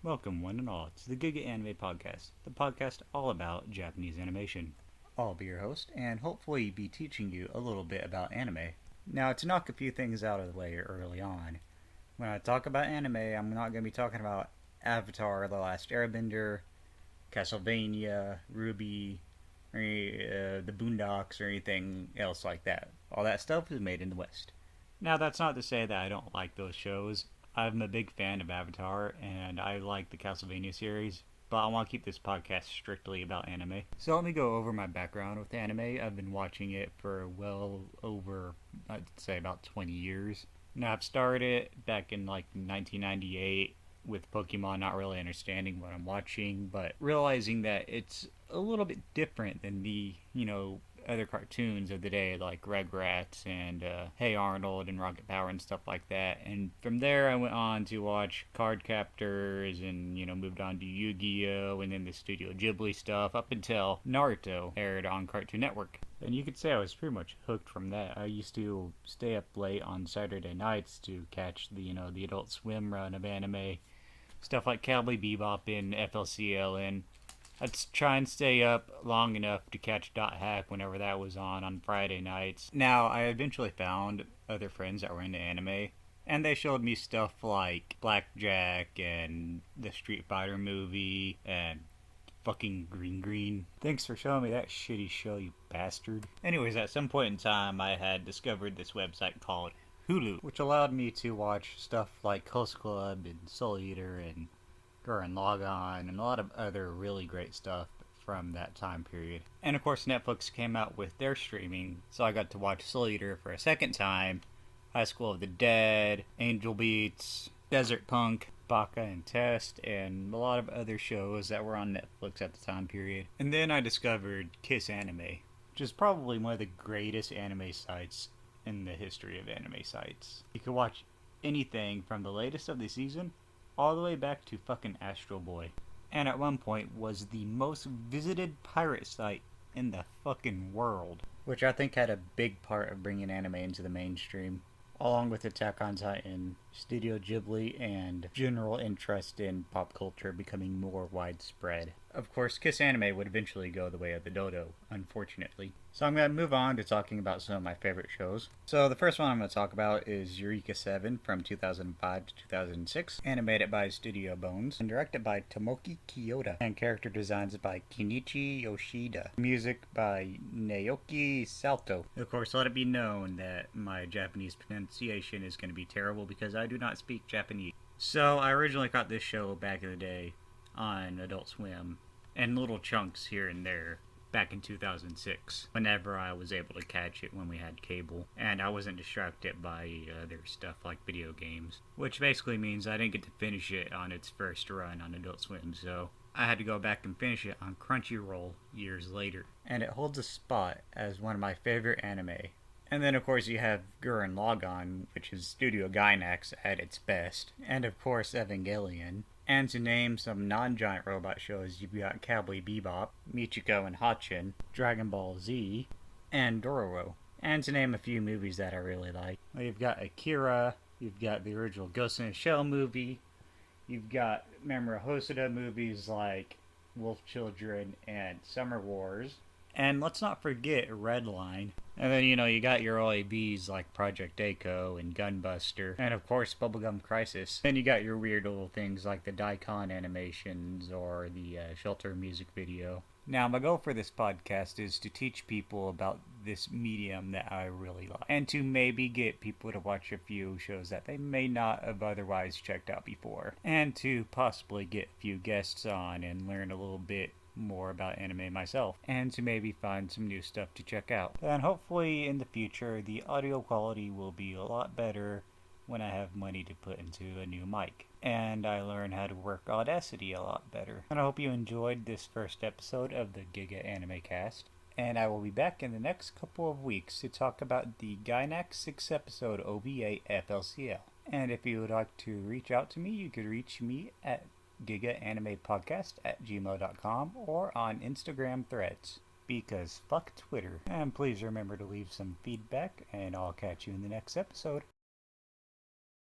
Welcome, one and all, to the Giga Anime Podcast, the podcast all about Japanese animation. I'll be your host, and hopefully be teaching you a little bit about anime. Now, to knock a few things out of the way early on, when I talk about anime, I'm not going to be talking about Avatar, The Last Airbender, Castlevania, Ruby, or the Boondocks, or anything else like that. All that stuff is made in the West. Now, that's not to say that I don't like those shows. I'm a big fan of Avatar, and I like the Castlevania series, but I want to keep this podcast strictly about anime. So let me go over my background with anime. I've been watching it for well over, I'd say, about 20 years. Now, I've started back in like 1998 with Pokemon, not really understanding what I'm watching, but realizing that it's a little bit different than the, other cartoons of the day like Rugrats and Hey Arnold and Rocket Power and stuff like that. And from there I went on to watch Card Captors and moved on to Yu-Gi-Oh! And then the Studio Ghibli stuff up until Naruto aired on Cartoon Network. And you could say I was pretty much hooked from that. I used to stay up late on Saturday nights to catch the Adult Swim run of anime. Stuff like Cowboy Bebop and FLCL, and I'd try and stay up long enough to catch Dot Hack whenever that was on Friday nights. Now, I eventually found other friends that were into anime, and they showed me stuff like Blackjack and the Street Fighter movie and fucking Green Green. Thanks for showing me that shitty show, you bastard. Anyways, at some point in time, I had discovered this website called Hulu, which allowed me to watch stuff like Host Club and Soul Eater and Gurren Lagann and a lot of other really great stuff from that time period. And of course, Netflix came out with their streaming, so I got to watch Soul Eater for a second time, High School of the Dead, Angel Beats, Desert Punk, Baka and Test, and a lot of other shows that were on Netflix at the time period. And then I discovered Kiss Anime, which is probably one of the greatest anime sites in the history of anime sites. You could watch anything from the latest of the season all the way back to fucking Astro Boy. And at one point was the most visited pirate site in the fucking world, which I think had a big part of bringing anime into the mainstream, along with Attack on Titan, Studio Ghibli, and general interest in pop culture becoming more widespread. Of course, Kiss Anime would eventually go the way of the dodo, unfortunately. So I'm going to move on to talking about some of my favorite shows. So the first one I'm going to talk about is Eureka 7 from 2005 to 2006, animated by Studio Bones, and directed by Tomoki Kyoda, and character designs by Kenichi Yoshida. Music by Naoki Salto. Of course, let it be known that my Japanese pronunciation is going to be terrible because I do not speak Japanese. So I originally caught this show back in the day on Adult Swim, and little chunks here and there back in 2006, whenever I was able to catch it when we had cable, and I wasn't distracted by other stuff like video games, which basically means I didn't get to finish it on its first run on Adult Swim, so I had to go back and finish it on Crunchyroll years later. And it holds a spot as one of my favorite anime. And then, of course, you have Gurren Lagann, which is Studio Gainax at its best, and of course Evangelion. And to name some non-giant robot shows, you've got Cowboy Bebop, Michiko and Hatchin, Dragon Ball Z, and Dororo. And to name a few movies that I really like, well, you've got Akira, you've got the original Ghost in a Shell movie, you've got Mamoru Hosoda movies like Wolf Children and Summer Wars, and let's not forget Redline. And then, you got your OABs like Project A-ko and Gunbuster, and of course Bubblegum Crisis. Then you got your weird little things like the Daikon animations or the Shelter music video. Now, my goal for this podcast is to teach people about this medium that I really like, and to maybe get people to watch a few shows that they may not have otherwise checked out before, and to possibly get a few guests on and learn a little bit more about anime myself, and to maybe find some new stuff to check out. And hopefully in the future the audio quality will be a lot better when I have money to put into a new mic, and I learn how to work Audacity a lot better. And I hope you enjoyed this first episode of the Giga Anime Cast, and I will be back in the next couple of weeks to talk about the Gainax 6 episode OVA FLCL. And if you would like to reach out to me, you could reach me at gigaanimepodcast@gmail.com or on Instagram threads, because fuck Twitter. And please remember to leave some feedback, and I'll catch you in the next episode.